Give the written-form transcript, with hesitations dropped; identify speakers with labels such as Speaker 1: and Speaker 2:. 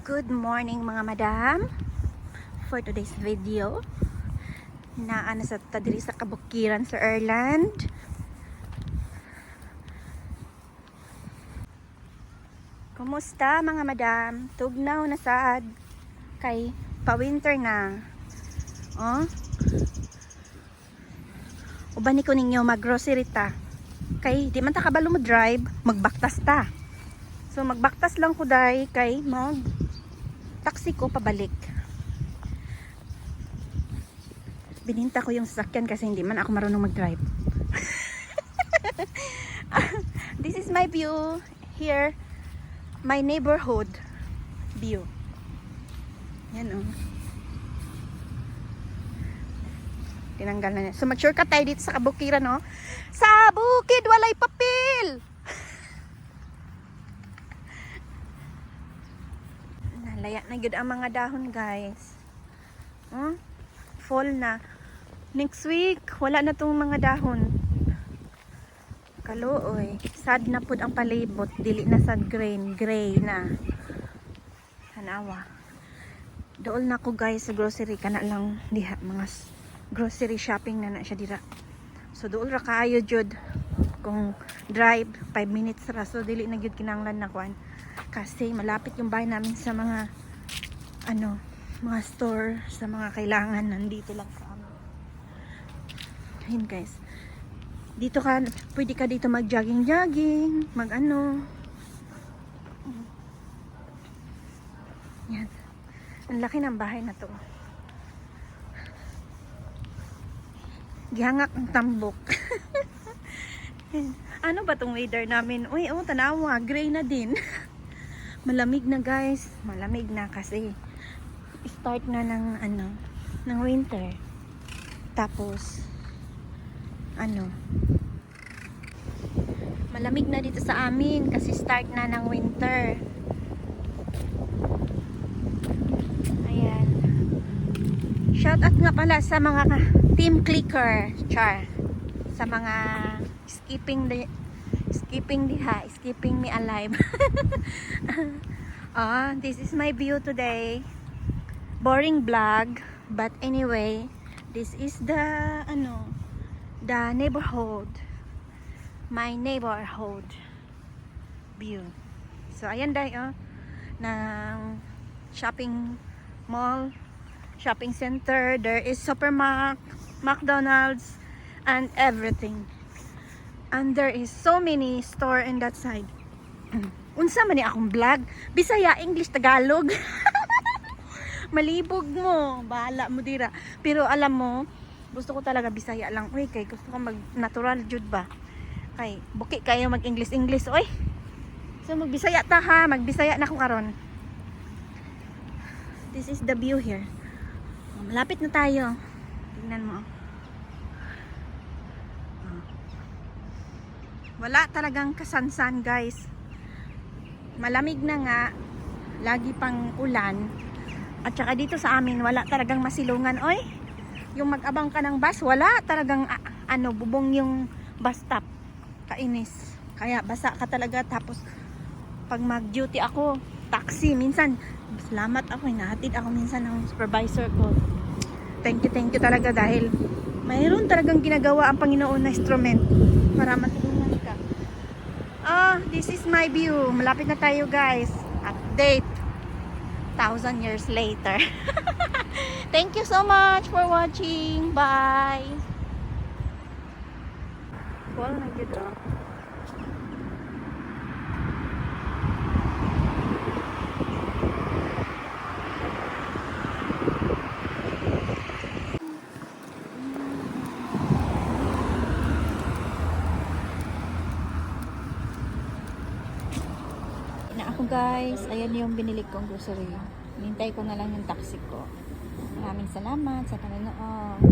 Speaker 1: Good morning mga madam. For today's video, naana sa tadiri sa kabukiran sa Ireland. Kumusta mga madam? Tugnaw na sad kay pa-winter na. Oh? Uban ni ko ninyo mag-grocery ta. Kay di man ta kabalo mo drive, magbaktas ta. So magbaktas lang ko dai kay taxi ko pabalik. Bininta ko yung sasakyan kasi hindi man ako marunong mag-drive. This is my view here, my neighborhood view. Yan oh. Tinanggal na niya. So mag-shortcut tayo dito sa kabukiran, no? Sa bukid walay papel. Nalaya na yun ang mga dahon, guys. Fall na. Next week, wala na tong mga dahon. Kaluoy. Sad na pud ang palibot. Dili na sad grain. Gray na. Hanawa. Dool na ko, guys, sa grocery. Kana lang diha. Mga grocery shopping na siya dira. So, dool ra kaayo jud. Kung drive, 5 minutes ra. So, dili na yun kinanglan na kuan. Kasi malapit yung bahay namin sa mga mga store, sa mga kailangan nandito lang sa amin. Ayun guys, dito ka, pwede ka dito mag jogging yan, ang laki ng bahay na to. Gihangak ang tambok. Ano ba tong weather namin? Uy, tanawa, gray na din. Malamig na, guys. Malamig na kasi start na ng winter. Tapos malamig na dito sa amin kasi start na ng winter. Ayan. Shout out nga pala sa mga team clicker, char. Sa mga skipping me alive. This is my view today. Boring vlog, but anyway, this is the neighborhood, my neighborhood view. So ayan dahil ng shopping mall, shopping center. There is supermarket, McDonald's, and everything. And there is so many store in that side. Unsa man ni akong vlog? Bisaya, English, Tagalog. Malibog mo. Bahala mo dira. Pero alam mo, gusto ko talaga Bisaya lang. Uy, kay gusto ko mag-natural jud ba? Kay, buki kayo mag-English. Uy! So, mag-Bisaya ta ha. Mag-Bisaya na ko karon. This is the view here. Malapit na tayo. Tingnan mo. Wala talagang kasansan, guys. Malamig na nga. Lagi pang ulan. At saka dito sa amin, wala talagang masilungan. Oy, yung mag-abang ka ng bus, wala talagang bubong yung bus stop. Kainis. Kaya basa ka talaga. Tapos, pag mag-duty ako, taxi, minsan, salamat ako, hinahatid ako minsan ng supervisor ko. Thank you talaga dahil mayroon talagang ginagawa ang Panginoon na instrument para matulungan ka. This is my view. Malapit na tayo, guys. Update 1,000 years later. Thank you so much for watching. Bye. Well, nag-get off. Ako guys, ayan yung binili kong grocery. Hinintay ko na lang yung taxi ko. Maraming salamat sa panonood.